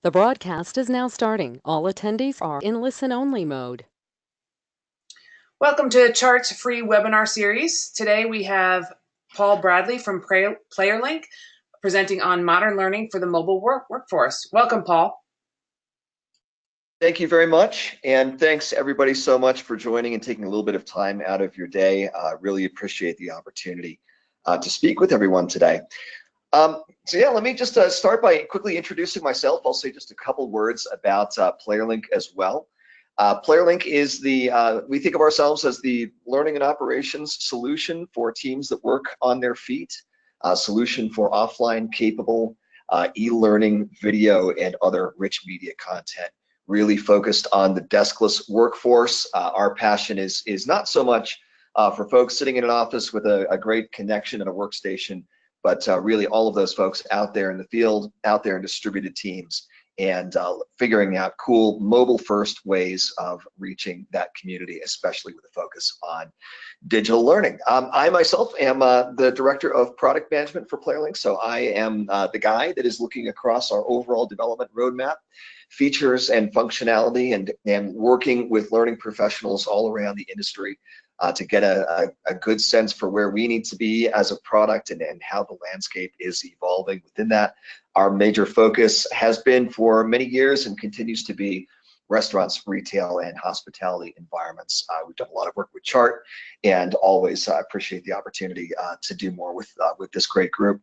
The broadcast is now starting. All attendees are in listen-only mode. Welcome to Chart's free webinar series. Today we have Paul Bradley from Playerlink presenting on modern learning for the mobile workforce. Welcome, Paul. Thank you very much, and thanks everybody so much for joining and taking a little bit of time out of your day. Really appreciate the opportunity to speak with everyone today. Let me just start by quickly introducing myself. I'll say just a couple words about Playerlink as well. Playerlink is we think of ourselves as the learning and operations solution for teams that work on their feet, solution for offline capable e-learning, video, and other rich media content, really focused on the deskless workforce. Our passion is not so much for folks sitting in an office with a great connection and a workstation, but really all of those folks out there in the field, out there in distributed teams, and figuring out cool mobile-first ways of reaching that community, especially with a focus on digital learning. I myself am the Director of Product Management for Playerlink, so I am the guy that is looking across our overall development roadmap, features and functionality, and working with learning professionals all around the industry to get a good sense for where we need to be as a product and how the landscape is evolving within that. Our major focus has been for many years and continues to be restaurants, retail, and hospitality environments. We've done a lot of work with Chart, and always appreciate the opportunity to do more with this great group.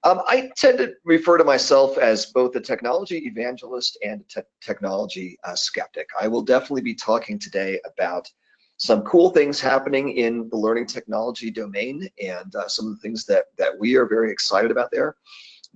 I tend to refer to myself as both a technology evangelist and a technology skeptic. I will definitely be talking today about some cool things happening in the learning technology domain and some of the things that we are very excited about there.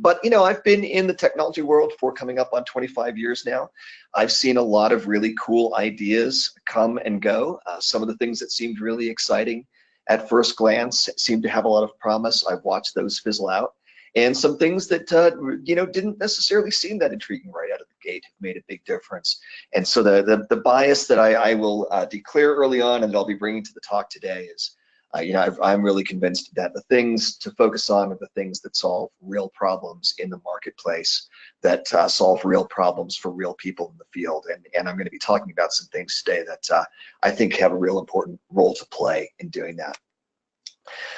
But you know, I've been in the technology world for coming up on 25 years now. I've seen a lot of really cool ideas come and go. Some of the things that seemed really exciting at first glance seemed to have a lot of promise. I've watched those fizzle out. And some things that didn't necessarily seem that intriguing right out of the gate have made a big difference. And so the bias that I will declare early on and that I'll be bringing to the talk today is, I'm really convinced that the things to focus on are the things that solve real problems in the marketplace, that solve real problems for real people in the field. And I'm going to be talking about some things today that I think have a real important role to play in doing that.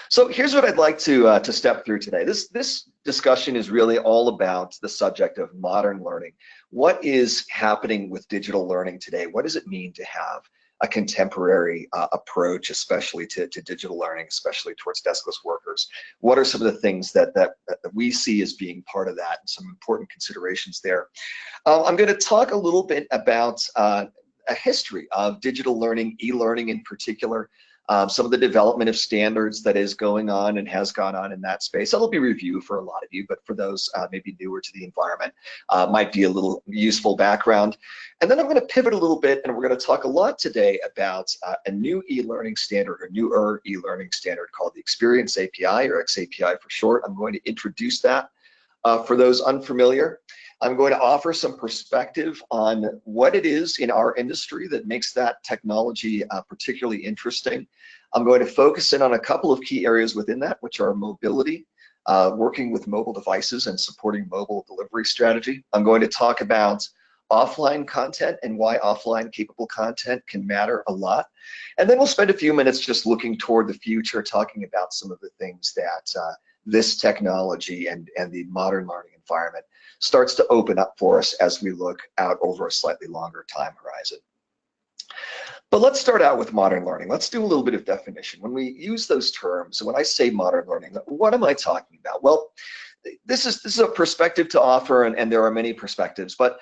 So here's what I'd like to step through today. This discussion is really all about the subject of modern learning. What is happening with digital learning today? What does it mean to have a contemporary approach, especially to digital learning, especially towards deskless workers? What are some of the things that we see as being part of that, and some important considerations there? I'm going to talk a little bit about a history of digital learning, e-learning in particular. Some of the development of standards that is going on and has gone on in that space. That'll be review for a lot of you, but for those maybe newer to the environment, might be a little useful background. And then I'm going to pivot a little bit, and we're going to talk a lot today about a new e-learning standard, or newer e-learning standard called the Experience API, or XAPI for short. I'm going to introduce that for those unfamiliar. I'm going to offer some perspective on what it is in our industry that makes that technology particularly interesting. I'm going to focus in on a couple of key areas within that, which are mobility, working with mobile devices and supporting mobile delivery strategy. I'm going to talk about offline content and why offline capable content can matter a lot. And then we'll spend a few minutes just looking toward the future, talking about some of the things that this technology and the modern learning environment starts to open up for us as we look out over a slightly longer time horizon. But let's start out with modern learning. Let's do a little bit of definition. When we use those terms, and when I say modern learning, what am I talking about? Well, this is a perspective to offer, and there are many perspectives, but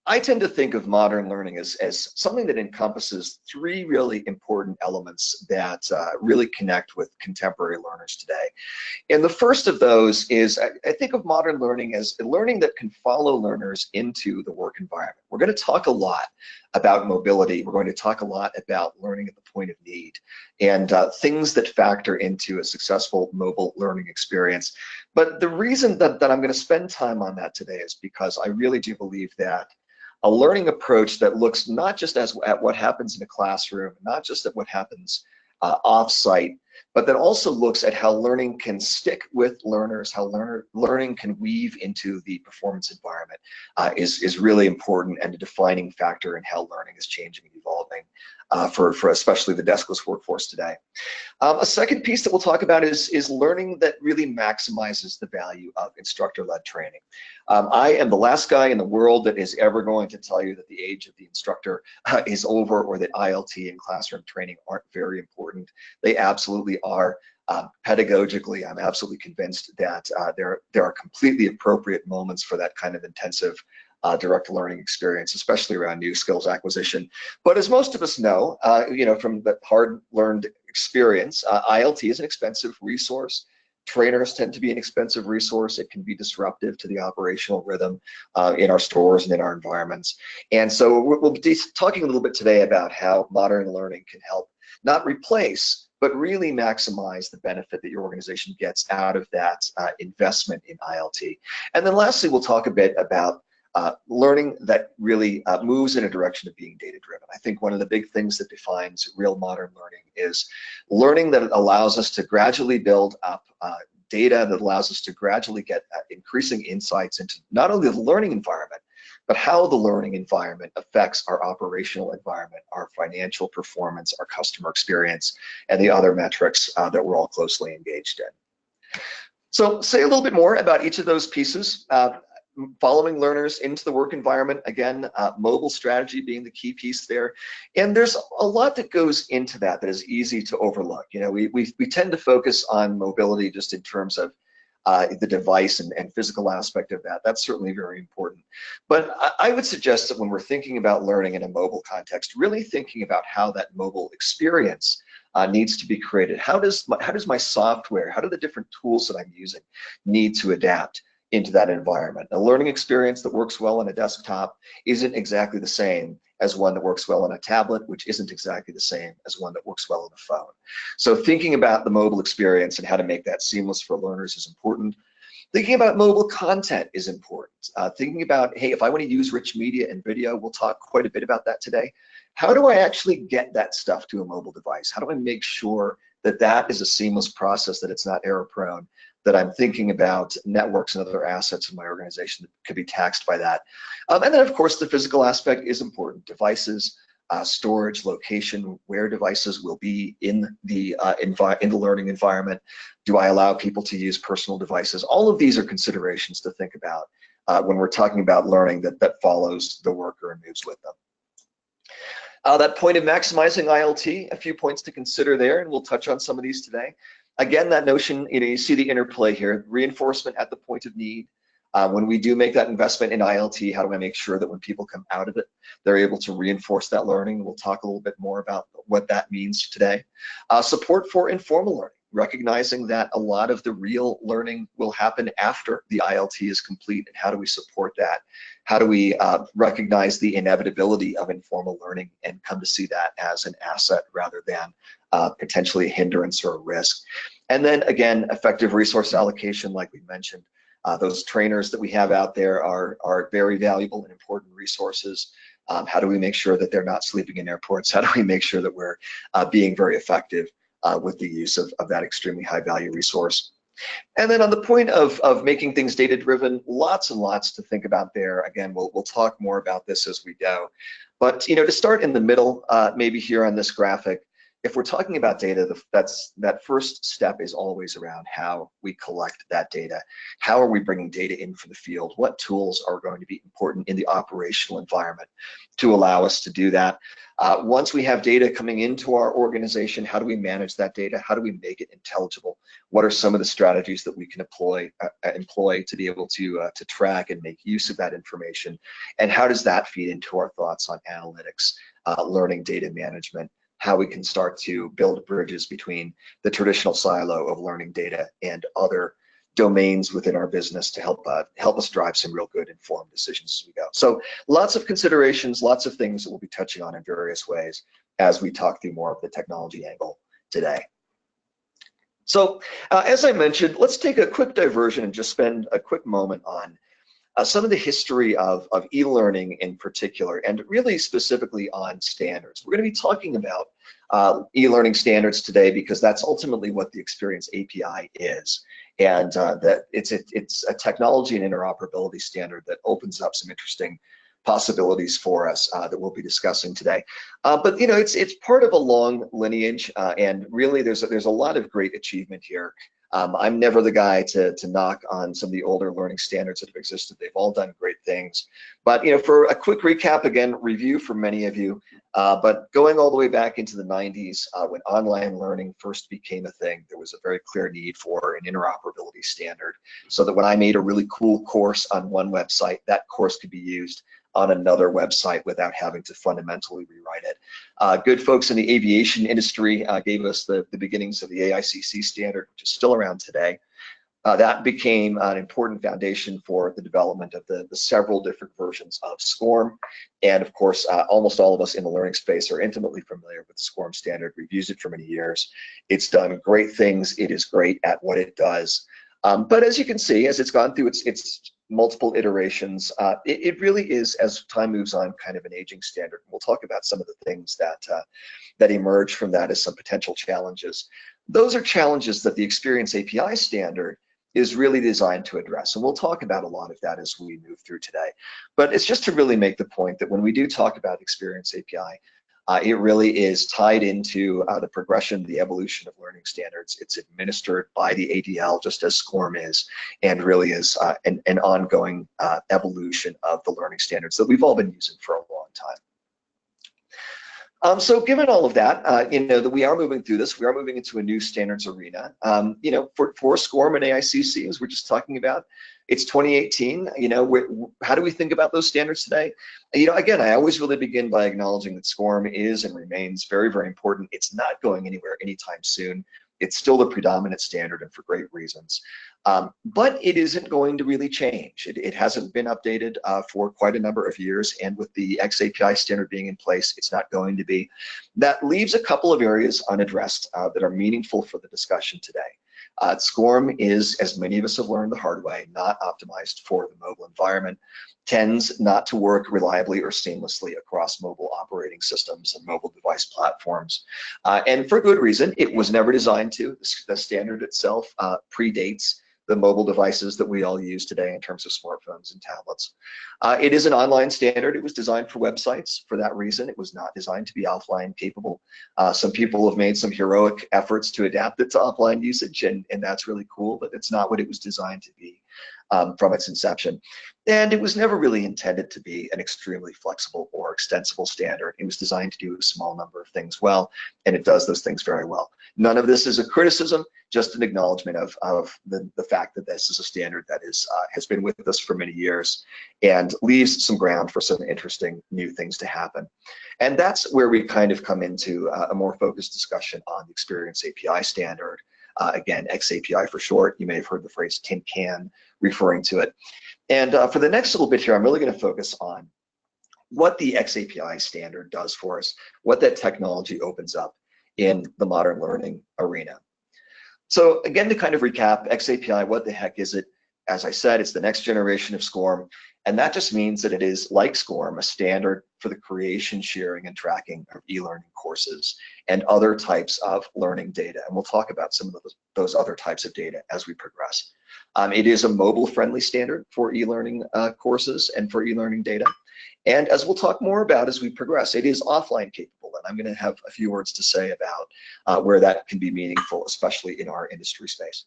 I tend to think of modern learning as something that encompasses three really important elements that really connect with contemporary learners today. And the first of those is, I think of modern learning as learning that can follow learners into the work environment. We're going to talk a lot about mobility. We're going to talk a lot about learning at the point of need and things that factor into a successful mobile learning experience. But the reason that I'm going to spend time on that today is because I really do believe that a learning approach that looks not just at what happens in a classroom, not just at what happens off-site, but that also looks at how learning can stick with learners, how learning can weave into the performance environment is really important and a defining factor in how learning is changing and evolving for especially the deskless workforce today. A second piece that we'll talk about is learning that really maximizes the value of instructor-led training. I am the last guy in the world that is ever going to tell you that the age of the instructor is over, or that ILT and classroom training aren't very important. They absolutely are. Pedagogically, I'm absolutely convinced that there are completely appropriate moments for that kind of intensive direct learning experience, especially around new skills acquisition. But as most of us know, from the hard-learned experience, ILT is an expensive resource. Trainers tend to be an expensive resource. It can be disruptive to the operational rhythm in our stores and in our environments. And so we'll be talking a little bit today about how modern learning can help not replace, but really maximize the benefit that your organization gets out of that investment in ILT. And then lastly, we'll talk a bit about learning that really moves in a direction of being data-driven. I think one of the big things that defines real modern learning is learning that allows us to gradually build up data, that allows us to gradually get increasing insights into not only the learning environment, but how the learning environment affects our operational environment, our financial performance, our customer experience, and the other metrics that we're all closely engaged in. So say a little bit more about each of those pieces. Following learners into the work environment, again, mobile strategy being the key piece there. And there's a lot that goes into that is easy to overlook. We tend to focus on mobility just in terms of the device and physical aspect of that. That's certainly very important. But I would suggest that when we're thinking about learning in a mobile context, really thinking about how that mobile experience needs to be created. How does my software, how do the different tools that I'm using need to adapt into that environment? A learning experience that works well on a desktop isn't exactly the same as one that works well on a tablet, which isn't exactly the same as one that works well on a phone. So thinking about the mobile experience and how to make that seamless for learners is important. Thinking about mobile content is important. Thinking about, hey, if I want to use rich media and video, we'll talk quite a bit about that today. How do I actually get that stuff to a mobile device? How do I make sure that that is a seamless process, that it's not error prone, that I'm thinking about networks and other assets in my organization that could be taxed by that. And then of course the physical aspect is important. Devices, storage, location, where devices will be in the learning environment. Do I allow people to use personal devices? All of these are considerations to think about when we're talking about learning that follows the worker and moves with them. That point of maximizing ILT, a few points to consider there, and we'll touch on some of these today. Again, that notion, you see the interplay here, reinforcement at the point of need. When we do make that investment in ILT, how do I make sure that when people come out of it, they're able to reinforce that learning? We'll talk a little bit more about what that means today. Support for informal learning, recognizing that a lot of the real learning will happen after the ILT is complete, and how do we support that? How do we recognize the inevitability of informal learning and come to see that as an asset rather than potentially a hindrance or a risk? And then again, effective resource allocation, like we mentioned. Those trainers that we have out there are very valuable and important resources. How do we make sure that they're not sleeping in airports? How do we make sure that we're being very effective with the use of that extremely high value resource? And then on the point of making things data-driven, lots and lots to think about there. Again, we'll talk more about this as we go. But to start in the middle, maybe here on this graphic, if we're talking about data, that first step is always around how we collect that data. How are we bringing data in from the field? What tools are going to be important in the operational environment to allow us to do that? Once we have data coming into our organization, how do we manage that data? How do we make it intelligible? What are some of the strategies that we can employ to be able to track and make use of that information? And how does that feed into our thoughts on analytics, learning data management, how we can start to build bridges between the traditional silo of learning data and other domains within our business to help us drive some real good informed decisions as we go. So lots of considerations, lots of things that we'll be touching on in various ways as we talk through more of the technology angle today. So as I mentioned, let's take a quick diversion and just spend a quick moment on some of the history of e-learning in particular, and really specifically on standards. We're going to be talking about e-learning standards today because that's ultimately what the Experience API is, and that it's a technology and interoperability standard that opens up some interesting possibilities for us that we'll be discussing today. But you know, it's part of a long lineage, and really there's a lot of great achievement here. I'm never the guy to knock on some of the older learning standards that have existed. They've all done great things. But you know, for a quick recap, again, review for many of you, but going all the way back into the 90s, when online learning first became a thing, there was a very clear need for an interoperability standard, so that when I made a really cool course on one website, that course could be used on another website without having to fundamentally rewrite it. Good folks in the aviation industry gave us the beginnings of the AICC standard, which is still around today. That became an important foundation for the development of the several different versions of SCORM. And of course, almost all of us in the learning space are intimately familiar with the SCORM standard. We've used it for many years. It's done great things. It is great at what it does. But as you can see, as it's gone through its multiple iterations, it really is, as time moves on, kind of an aging standard. We'll talk about some of the things that emerge from that as some potential challenges. Those are challenges that the Experience API standard is really designed to address, and we'll talk about a lot of that as we move through today. But it's just to really make the point that when we do talk about Experience API, it really is tied into the progression, the evolution of learning standards. It's administered by the ADL, just as SCORM is, and really is an ongoing evolution of the learning standards that we've all been using for a long time. So given all of that, you know, that we are moving through this, we are moving into a new standards arena. You know, for SCORM and AICC, as we're just talking about, it's 2018. You know, how do we think about those standards today? You know, again, I always really begin by acknowledging that SCORM is and remains very, very important. It's not going anywhere anytime soon. It's still the predominant standard, and for great reasons. But it isn't going to really change. It hasn't been updated for quite a number of years, and with the XAPI standard being in place, it's not going to be. That leaves a couple of areas unaddressed that are meaningful for the discussion today. SCORM is, as many of us have learned the hard way, not optimized for the mobile environment, tends not to work reliably or seamlessly across mobile operating systems and mobile device platforms. And for good reason. It was never designed to. The standard itself predates the mobile devices that we all use today in terms of smartphones and tablets. It is an online standard. It was designed for websites. For that reason, it was not designed to be offline capable. Some people have made some heroic efforts to adapt it to offline usage, and that's really cool, but it's not what it was designed to be from its inception. And it was never really intended to be an extremely flexible or extensible standard. It was designed to do a small number of things well, and it does those things very well. None of this is a criticism, just an acknowledgement of the fact that this is a standard that has been with us for many years and leaves some ground for some interesting new things to happen. And that's where we kind of come into a more focused discussion on the Experience API standard. Again, XAPI for short. You may have heard the phrase tin can referring to it. And for the next little bit here, I'm really going to focus on what the XAPI standard does for us, what that technology opens up in the modern learning arena. So again, to kind of recap, XAPI, what the heck is it? As I said, it's the next generation of SCORM, and that just means that it is, like SCORM, a standard for the creation, sharing, and tracking of e-learning courses and other types of learning data. And we'll talk about some of those other types of data as we progress. It is a mobile-friendly standard for e-learning courses and for e-learning data. And as we'll talk more about as we progress, it is offline capable, and I'm going to have a few words to say about where that can be meaningful, especially in our industry space.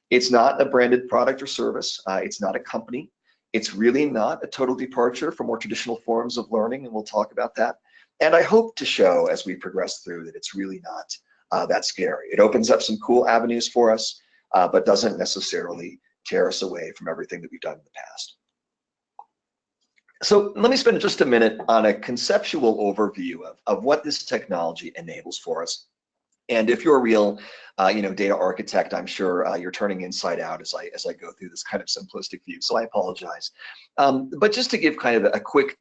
It's not a branded product or service. It's not a company. It's really not a total departure from more traditional forms of learning, and we'll talk about that. And I hope to show as we progress through that it's really not that scary. It opens up some cool avenues for us, but doesn't necessarily tear us away from everything that we've done in the past. So let me spend just a minute on a conceptual overview of what this technology enables for us. And if you're a real, data architect, I'm sure you're turning inside out as I go through this kind of simplistic view. So I apologize. But just to give kind of a quick,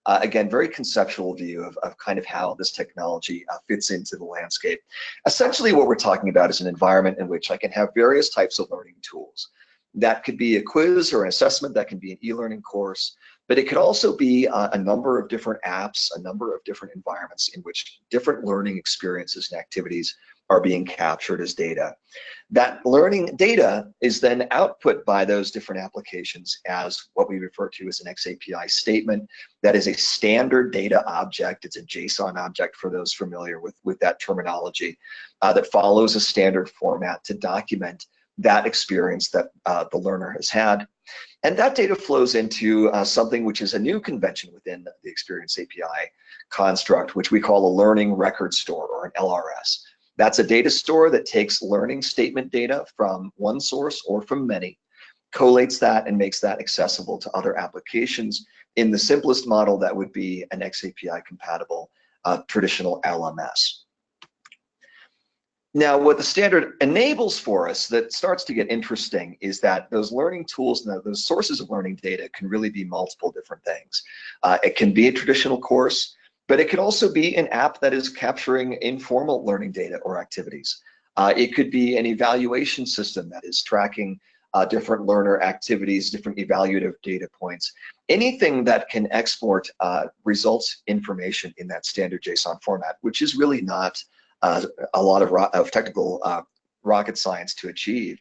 again, very conceptual view of kind of how this technology fits into the landscape. Essentially, what we're talking about is an environment in which I can have various types of learning tools. That could be a quiz or an assessment, that can be an e-learning course, but it could also be a number of different apps, a number of different environments in which different learning experiences and activities are being captured as data. That learning data is then output by those different applications as what we refer to as an XAPI statement. That is a standard data object. It's a JSON object for those familiar with that terminology, that follows a standard format to document that experience that the learner has had. And that data flows into something which is a new convention within the Experience API construct, which we call a learning record store, or an LRS. That's a data store that takes learning statement data from one source or from many, collates that and makes that accessible to other applications. In the simplest model, that would be an XAPI compatible traditional LMS. Now, what the standard enables for us that starts to get interesting is that those learning tools, those sources of learning data, can really be multiple different things. It can be a traditional course, but it could also be an app that is capturing informal learning data or activities. It could be an evaluation system that is tracking different learner activities, different evaluative data points. Anything that can export results information in that standard JSON format, which is really not a lot of technical rocket science to achieve,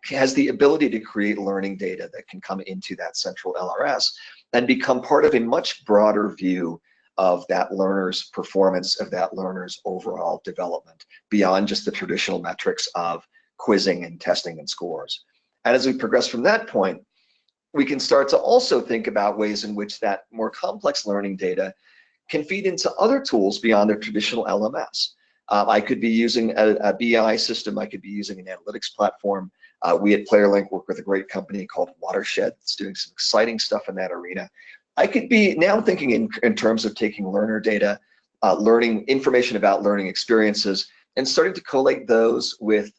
has the ability to create learning data that can come into that central LRS and become part of a much broader view of that learner's performance, of that learner's overall development, beyond just the traditional metrics of quizzing and testing and scores. And as we progress from that point, we can start to also think about ways in which that more complex learning data can feed into other tools beyond their traditional LMS. I could be using a BI system, I could be using an analytics platform. We at Playerlink work with a great company called Watershed that's doing some exciting stuff in that arena. I could be now thinking in terms of taking learner data, learning information about learning experiences, and starting to collate those with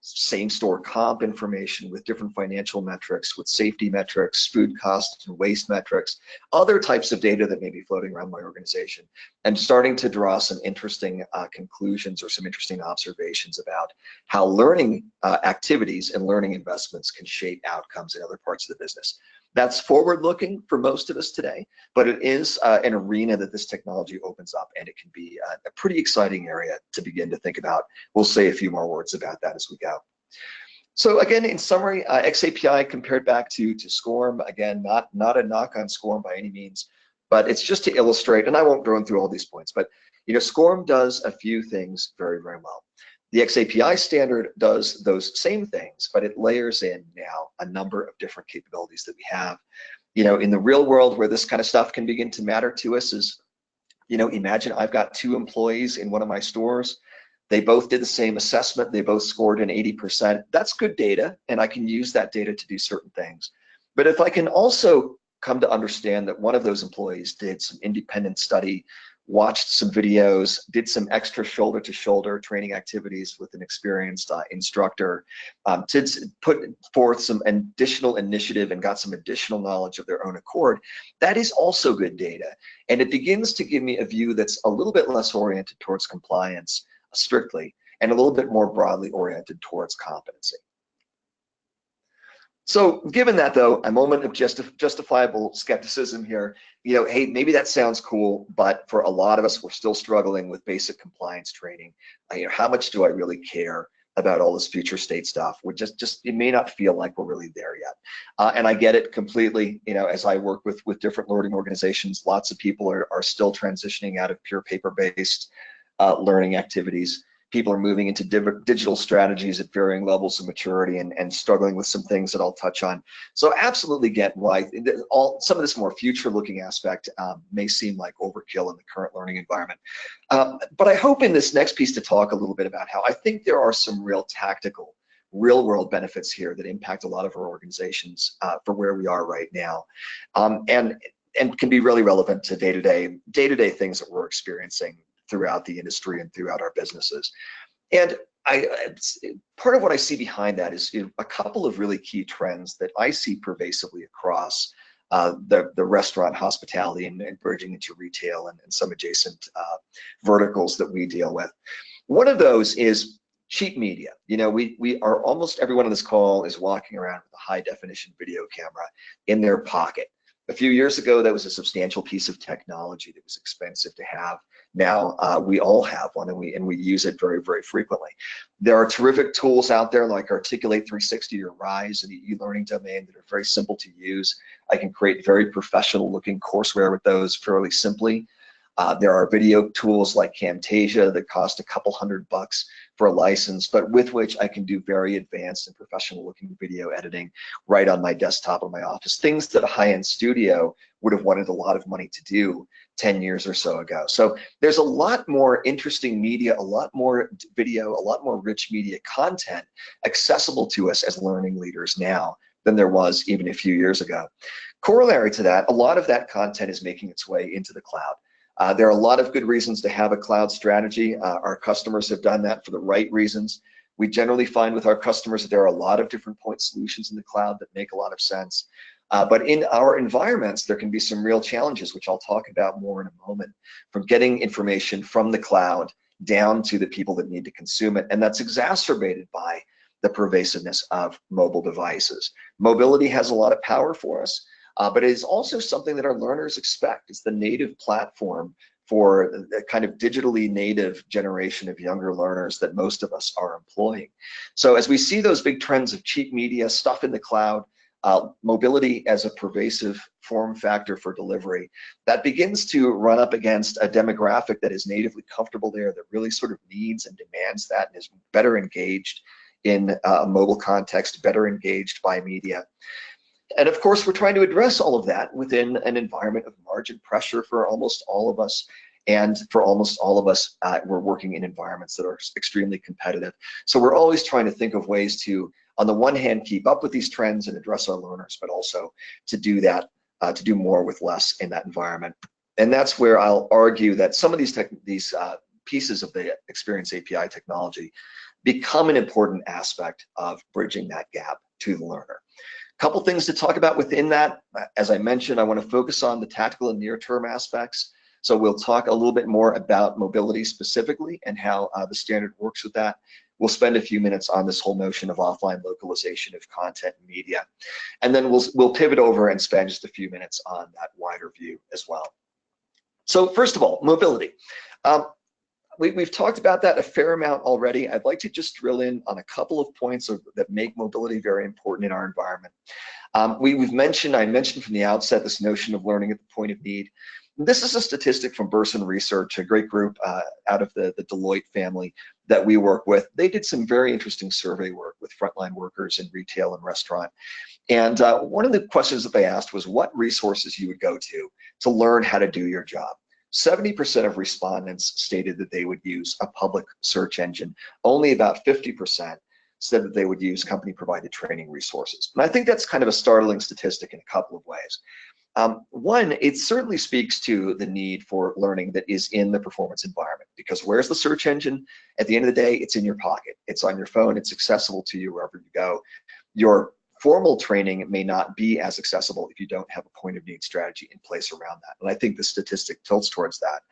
same store comp information, with different financial metrics, with safety metrics, food costs and waste metrics, other types of data that may be floating around my organization, and starting to draw some interesting conclusions or some interesting observations about how learning activities and learning investments can shape outcomes in other parts of the business. That's forward-looking for most of us today, but it is an arena that this technology opens up, and it can be a pretty exciting area to begin to think about. We'll say a few more words about that as we go. So again, in summary, XAPI compared back to SCORM, again, not a knock on SCORM by any means, but it's just to illustrate, and I won't go through all these points, but SCORM does a few things very, very well. The XAPI standard does those same things, but it layers in now a number of different capabilities that we have. In the real world where this kind of stuff can begin to matter to us is, imagine I've got 2 employees in one of my stores. They both did the same assessment. They both scored an 80%. That's good data, and I can use that data to do certain things. But if I can also come to understand that one of those employees did some independent study, watched some videos, did some extra shoulder-to-shoulder training activities with an experienced instructor, did put forth some additional initiative and got some additional knowledge of their own accord, that is also good data. And it begins to give me a view that's a little bit less oriented towards compliance strictly, and a little bit more broadly oriented towards competency. So given that, though, a moment of justifiable skepticism here, hey, maybe that sounds cool, but for a lot of us, we're still struggling with basic compliance training. How much do I really care about all this future state stuff? It may not feel like we're really there yet. And I get it completely. As I work with different learning organizations, lots of people are still transitioning out of pure paper-based learning activities. People are moving into digital strategies at varying levels of maturity and struggling with some things that I'll touch on. So absolutely get why some of this more future-looking aspect may seem like overkill in the current learning environment. But I hope in this next piece to talk a little bit about how I think there are some real tactical, real-world benefits here that impact a lot of our organizations for where we are right now, and can be really relevant to day-to-day things that we're experiencing throughout the industry and throughout our businesses. And part of what I see behind that is a couple of really key trends that I see pervasively across the restaurant, hospitality, and bridging into retail and some adjacent verticals that we deal with. One of those is cheap media. You know, we are, almost everyone on this call is walking around with a high definition video camera in their pocket. A few years ago, that was a substantial piece of technology that was expensive to have. Now we all have one, and we use it very, very frequently. There are terrific tools out there like Articulate 360 or Rise in the e-learning domain that are very simple to use. I can create very professional looking courseware with those fairly simply. There are video tools like Camtasia that cost a couple $100 for a license, but with which I can do very advanced and professional looking video editing right on my desktop or my office. Things that a high-end studio would have wanted a lot of money to do 10 years or so ago. So there's a lot more interesting media, a lot more video, a lot more rich media content accessible to us as learning leaders now than there was even a few years ago. Corollary to that, a lot of that content is making its way into the cloud. There are a lot of good reasons to have a cloud strategy. Our customers have done that for the right reasons. We generally find with our customers that there are a lot of different point solutions in the cloud that make a lot of sense. But in our environments, there can be some real challenges, which I'll talk about more in a moment, from getting information from the cloud down to the people that need to consume it. And that's exacerbated by the pervasiveness of mobile devices. Mobility has a lot of power for us. But it is also something that our learners expect. It's the native platform for the kind of digitally native generation of younger learners that most of us are employing. So as we see those big trends of cheap media, stuff in the cloud, mobility as a pervasive form factor for delivery, that begins to run up against a demographic that is natively comfortable there, that really sort of needs and demands that and is better engaged in a mobile context, better engaged by media. And of course, we're trying to address all of that within an environment of margin pressure for almost all of us. And for almost all of us, we're working in environments that are extremely competitive. So we're always trying to think of ways to, on the one hand, keep up with these trends and address our learners, but also to do that, to do more with less in that environment. And that's where I'll argue that some of these pieces of the Experience API technology become an important aspect of bridging that gap to the learner. Couple things to talk about within that. As I mentioned, I want to focus on the tactical and near-term aspects. So we'll talk a little bit more about mobility specifically and how the standard works with that. We'll spend a few minutes on this whole notion of offline localization of content and media. And then we'll pivot over and spend just a few minutes on that wider view as well. So first of all, mobility. We've talked about that a fair amount already. I'd like to just drill in on a couple of points that make mobility very important in our environment. I mentioned from the outset this notion of learning at the point of need. This is a statistic from Burson Research, a great group out of the Deloitte family that we work with. They did some very interesting survey work with frontline workers in retail and restaurant. And one of the questions that they asked was what resources you would go to learn how to do your job. 70% of respondents stated that they would use a public search engine. Only about 50% said that they would use company-provided training resources. And I think that's kind of a startling statistic in a couple of ways. One, it certainly speaks to the need for learning that is in the performance environment, because where's the search engine? At the end of the day, it's in your pocket. It's on your phone. It's accessible to you wherever you go. Your formal training may not be as accessible if you don't have a point of need strategy in place around that. And I think the statistic tilts towards that.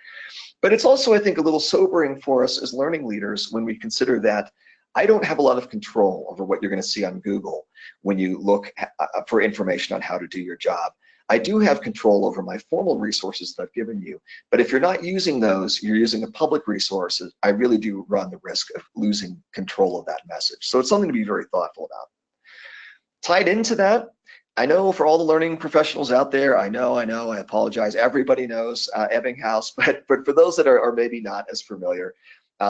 But it's also, I think, a little sobering for us as learning leaders when we consider that I don't have a lot of control over what you're going to see on Google when you look for information on how to do your job. I do have control over my formal resources that I've given you, but if you're not using those, you're using a public resource, I really do run the risk of losing control of that message. So it's something to be very thoughtful about. Tied into that, I know for all the learning professionals out there, I know, I apologize, everybody knows Ebbinghaus, but for those that are maybe not as familiar,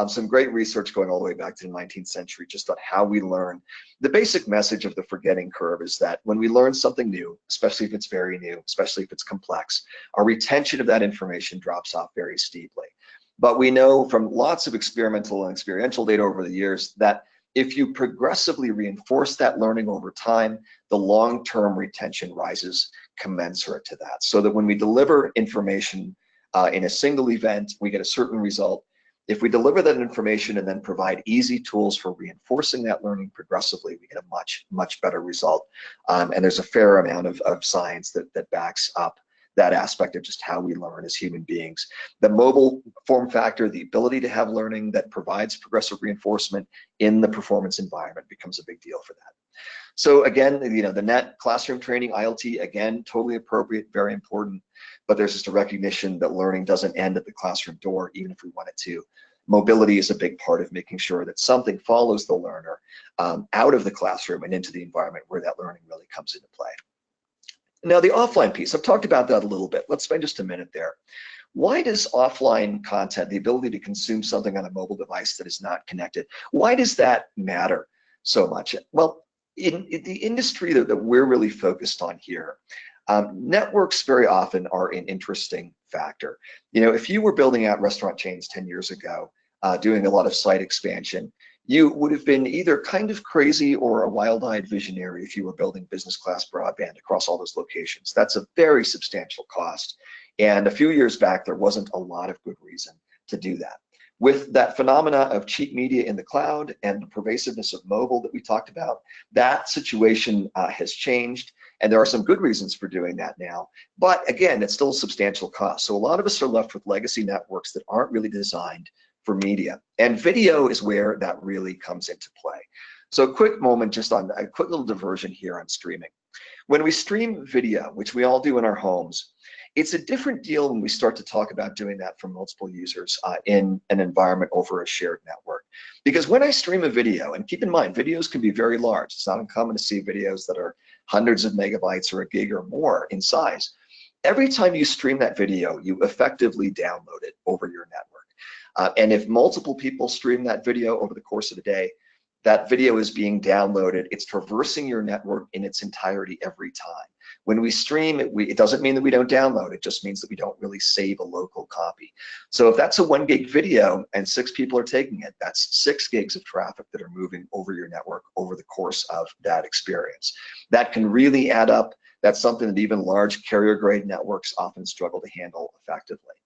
some great research going all the way back to the 19th century just on how we learn. The basic message of the forgetting curve is that when we learn something new, especially if it's very new, especially if it's complex, our retention of that information drops off very steeply. But we know from lots of experimental and experiential data over the years that if you progressively reinforce that learning over time, the long-term retention rises commensurate to that. So that when we deliver information in a single event, we get a certain result. If we deliver that information and then provide easy tools for reinforcing that learning progressively, we get a much, much better result. And there's a fair amount of science that backs up that aspect of just how we learn as human beings. The mobile form factor, the ability to have learning that provides progressive reinforcement in the performance environment becomes a big deal for that. So again, the net classroom training, ILT, again, totally appropriate, very important, but there's just a recognition that learning doesn't end at the classroom door, even if we want it to. Mobility is a big part of making sure that something follows the learner out of the classroom and into the environment where that learning really comes into play. Now, the offline piece, I've talked about that a little bit. Let's spend just a minute there. Why does offline content, the ability to consume something on a mobile device that is not connected, why does that matter so much? Well, in the industry that we're really focused on here, networks very often are an interesting factor. If you were building out restaurant chains 10 years ago, doing a lot of site expansion, you would have been either kind of crazy or a wild-eyed visionary if you were building business class broadband across all those locations. That's a very substantial cost. And a few years back, there wasn't a lot of good reason to do that. With that phenomena of cheap media in the cloud and the pervasiveness of mobile that we talked about, that situation has changed, and there are some good reasons for doing that now. But again, it's still a substantial cost. So a lot of us are left with legacy networks that aren't really designed for media, and video is where that really comes into play. So a quick moment just on a quick little diversion here on streaming. When we stream video, which we all do in our homes, it's a different deal when we start to talk about doing that for multiple users in an environment over a shared network. Because when I stream a video, and keep in mind, videos can be very large. It's not uncommon to see videos that are hundreds of megabytes or a gig or more in size. Every time you stream that video, you effectively download it over your network. And if multiple people stream that video over the course of a day, that video is being downloaded. It's traversing your network in its entirety every time. When we stream, it doesn't mean that we don't download. It just means that we don't really save a local copy. So if that's a 1 gig video and 6 people are taking it, that's 6 gigs of traffic that are moving over your network over the course of that experience. That can really add up. That's something that even large carrier-grade networks often struggle to handle effectively.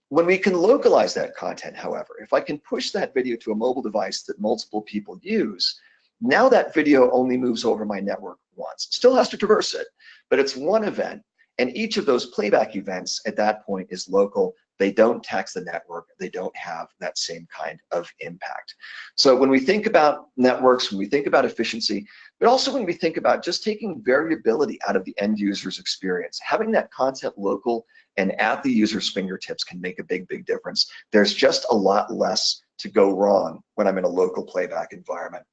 When we can localize that content, however, if I can push that video to a mobile device that multiple people use, now that video only moves over my network once. Still has to traverse it, but it's one event, and each of those playback events at that point is local. They don't tax the network. They don't have that same kind of impact. So when we think about networks, when we think about efficiency, but also when we think about just taking variability out of the end user's experience, having that content local and at the user's fingertips can make a big, big difference. There's just a lot less to go wrong when I'm in a local playback environment.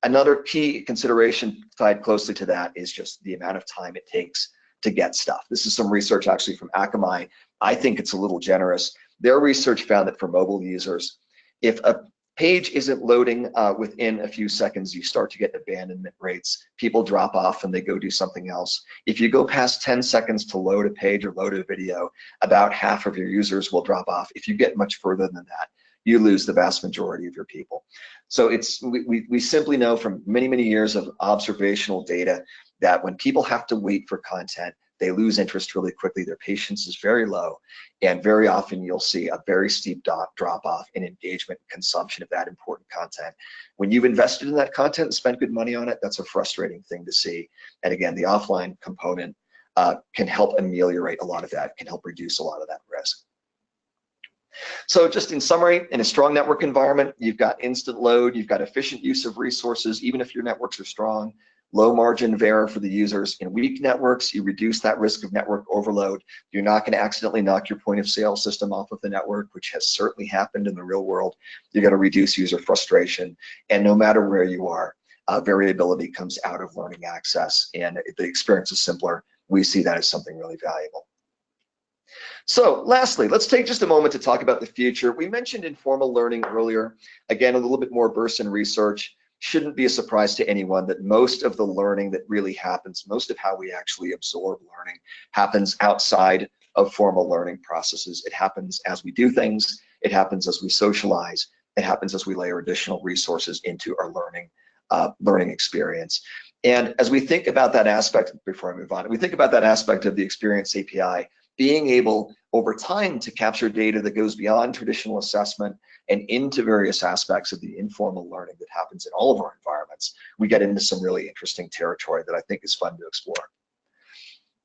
Another key consideration tied closely to that is just the amount of time it takes to get stuff. This is some research actually from Akamai. I think it's a little generous. Their research found that for mobile users, if a page isn't loading within a few seconds, you start to get abandonment rates. People drop off and they go do something else. If you go past 10 seconds to load a page or load a video, about half of your users will drop off. If you get much further than that, you lose the vast majority of your people. So we simply know from many, many years of observational data that when people have to wait for content, they lose interest really quickly. Their patience is very low, and very often you'll see a very steep drop-off in engagement and consumption of that important content. When you've invested in that content and spent good money on it, that's a frustrating thing to see. And again, the offline component can help ameliorate a lot of that, can help reduce a lot of that risk. So just in summary, in a strong network environment, you've got instant load, you've got efficient use of resources, even if your networks are strong, low margin of error for the users. In weak networks, you reduce that risk of network overload. You're not going to accidentally knock your point of sale system off of the network, which has certainly happened in the real world. You're going to reduce user frustration. And no matter where you are, variability comes out of learning access, and the experience is simpler. We see that as something really valuable. So lastly, let's take just a moment to talk about the future. We mentioned informal learning earlier. Again, a little bit more bursts in research. Shouldn't be a surprise to anyone that most of the learning that really happens, most of how we actually absorb learning, happens outside of formal learning processes. It happens as we do things. It happens as we socialize. It happens as we layer additional resources into our learning experience. And as we think about that aspect, before I move on, we think about that aspect of the Experience API, being able over time to capture data that goes beyond traditional assessment and into various aspects of the informal learning that happens in all of our environments, we get into some really interesting territory that I think is fun to explore.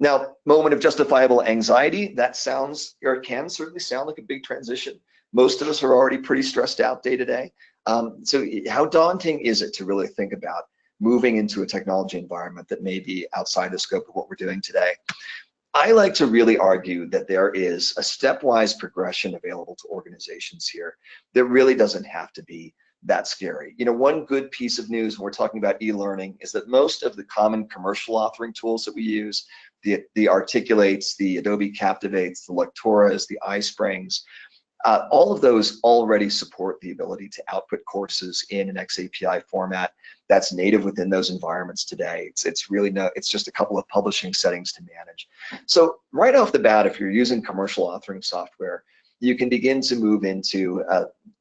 Now, moment of justifiable anxiety, that sounds, or it can certainly sound like a big transition. Most of us are already pretty stressed out day to day. So how daunting is it to really think about moving into a technology environment that may be outside the scope of what we're doing today? I like to really argue that there is a stepwise progression available to organizations here that really doesn't have to be that scary. You know, one good piece of news when we're talking about e-learning is that most of the common commercial authoring tools that we use, the Articulates, the Adobe Captivates, the Lectoras, the iSprings, all of those already support the ability to output courses in an XAPI format that's native within those environments today. It's just a couple of publishing settings to manage. So right off the bat, if you're using commercial authoring software, you can begin to move into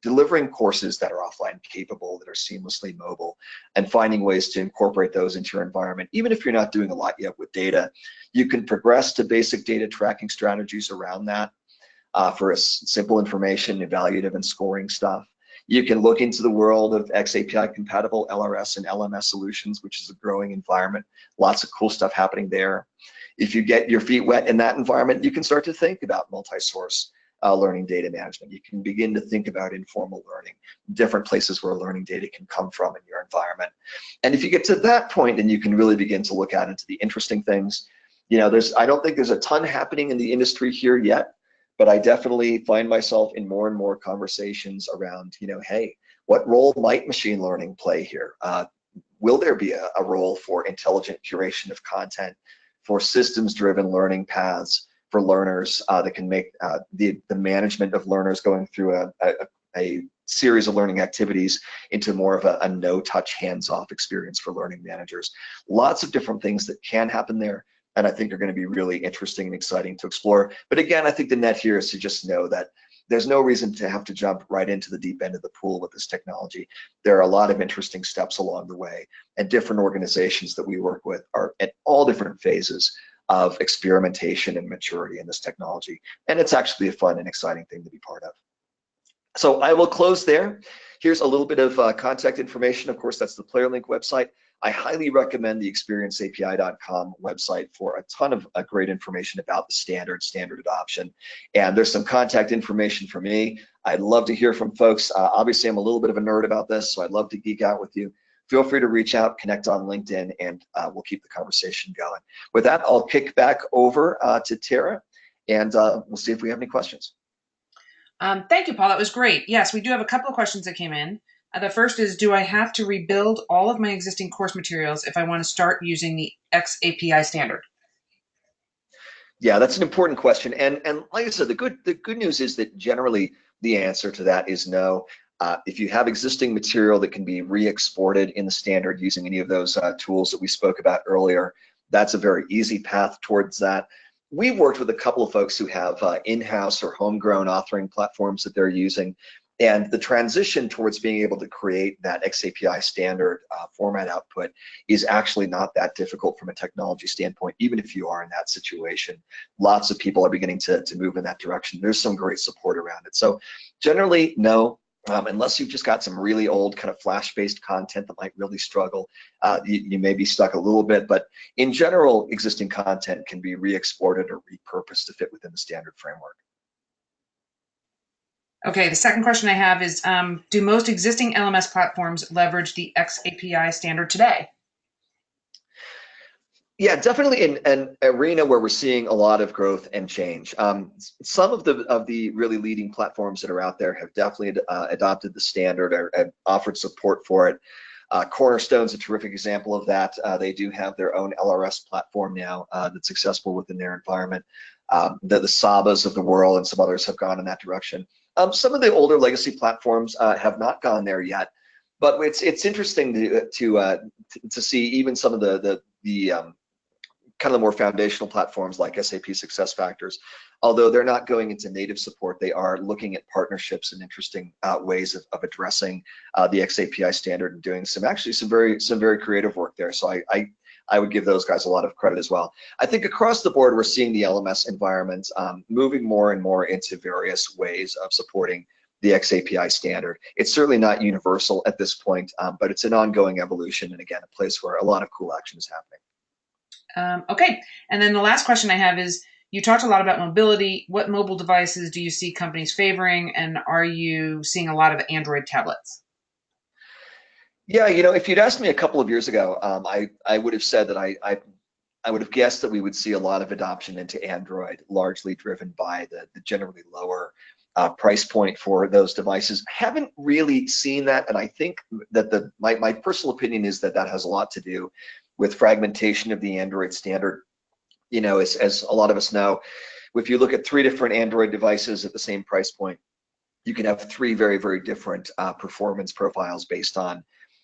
delivering courses that are offline capable, that are seamlessly mobile, and finding ways to incorporate those into your environment. Even if you're not doing a lot yet with data, you can progress to basic data tracking strategies around that. For a simple information, evaluative and scoring stuff. You can look into the world of XAPI compatible LRS and LMS solutions, which is a growing environment. Lots of cool stuff happening there. If you get your feet wet in that environment, you can start to think about multi-source learning data management. You can begin to think about informal learning, different places where learning data can come from in your environment. And if you get to that point, then you can really begin to look out into the interesting things. You know, I don't think there's a ton happening in the industry here yet, but I definitely find myself in more and more conversations around, you know, hey, what role might machine learning play here? Will there be a role for intelligent curation of content, for systems-driven learning paths for learners that can make the management of learners going through a series of learning activities into more of a no-touch, hands-off experience for learning managers? Lots of different things that can happen there, and I think are going to be really interesting and exciting to explore. But again, I think the net here is to just know that there's no reason to have to jump right into the deep end of the pool with this technology. There are a lot of interesting steps along the way, and different organizations that we work with are at all different phases of experimentation and maturity in this technology. And it's actually a fun and exciting thing to be part of. So I will close there. Here's a little bit of contact information. Of course, that's the Playerlink website. I highly recommend the experienceapi.com website for a ton of great information about the standard adoption. And there's some contact information for me. I'd love to hear from folks. Obviously, I'm a little bit of a nerd about this, so I'd love to geek out with you. Feel free to reach out, connect on LinkedIn, and we'll keep the conversation going. With that, I'll kick back over to Tara, and we'll see if we have any questions. Thank you, Paul. That was great. Yes, we do have a couple of questions that came in. The first is, do I have to rebuild all of my existing course materials if I want to start using the XAPI standard? Yeah, that's an important question. And like I said, the good news is that generally the answer to that is no. If you have existing material that can be re-exported in the standard using any of those tools that we spoke about earlier, that's a very easy path towards that. We've worked with a couple of folks who have in-house or homegrown authoring platforms that they're using. And the transition towards being able to create that XAPI standard format output is actually not that difficult from a technology standpoint, even if you are in that situation. Lots of people are beginning to move in that direction. There's some great support around it. So generally, no, unless you've just got some really old kind of Flash-based content that might really struggle, you may be stuck a little bit. But in general, existing content can be re-exported or repurposed to fit within the standard framework. Okay, the second question I have is, do most existing LMS platforms leverage the XAPI standard today? Yeah, definitely in an arena where we're seeing a lot of growth and change. Some of the really leading platforms that are out there have definitely adopted the standard or offered support for it. Cornerstone's a terrific example of that. They do have their own LRS platform now that's accessible within their environment. The Sabas of the world and some others have gone in that direction. Some of the older legacy platforms have not gone there yet, but it's interesting to see even some of the kind of the more foundational platforms like SAP SuccessFactors. Although they're not going into native support, they are looking at partnerships and interesting ways of addressing the XAPI standard and doing some very creative work there. So I would give those guys a lot of credit as well. I think across the board, we're seeing the LMS environment moving more and more into various ways of supporting the XAPI standard. It's certainly not universal at this point, but it's an ongoing evolution, and again, a place where a lot of cool action is happening. Okay, and then the last question I have is, you talked a lot about mobility. What mobile devices do you see companies favoring, and are you seeing a lot of Android tablets? Yeah, if you'd asked me a couple of years ago, I would have said that I would have guessed that we would see a lot of adoption into Android, largely driven by the generally lower price point for those devices. Haven't really seen that, and I think that my personal opinion is that has a lot to do with fragmentation of the Android standard. As a lot of us know, if you look at 3 different Android devices at the same price point, you can have 3 very, very different performance profiles based on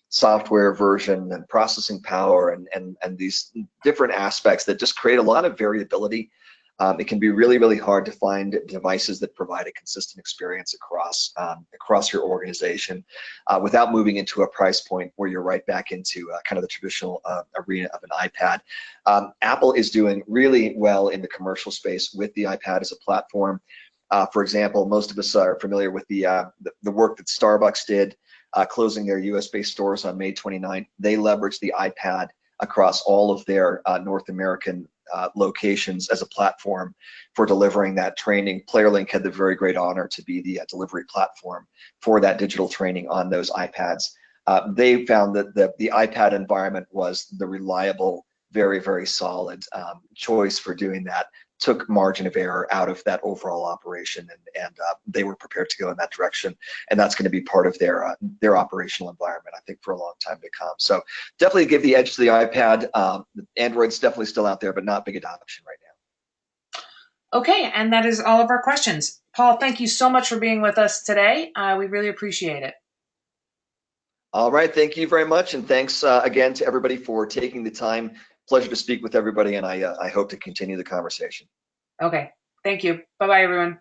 software version and processing power and these different aspects that just create a lot of variability. It can be really, really hard to find devices that provide a consistent experience across your organization without moving into a price point where you're right back into kind of the traditional arena of an iPad. Apple is doing really well in the commercial space with the iPad as a platform. For example, most of us are familiar with the work that Starbucks did, closing their US-based stores on May 29th. They leveraged the iPad across all of their North American locations as a platform for delivering that training. Playerlink had the very great honor to be the delivery platform for that digital training on those iPads. They found that the iPad environment was the reliable, very, very solid choice for doing that. Took margin of error out of that overall operation, and they were prepared to go in that direction, and that's going to be part of their operational environment, I think, for a long time to come. So definitely give the edge to the iPad. Android's definitely still out there, but not big adoption right now. Okay, and that is all of our questions. Paul, thank you so much for being with us today. We really appreciate it. All right, thank you very much, and thanks again to everybody for taking the time. Pleasure to speak with everybody, and I hope to continue the conversation. Okay, thank you. Bye-bye, everyone.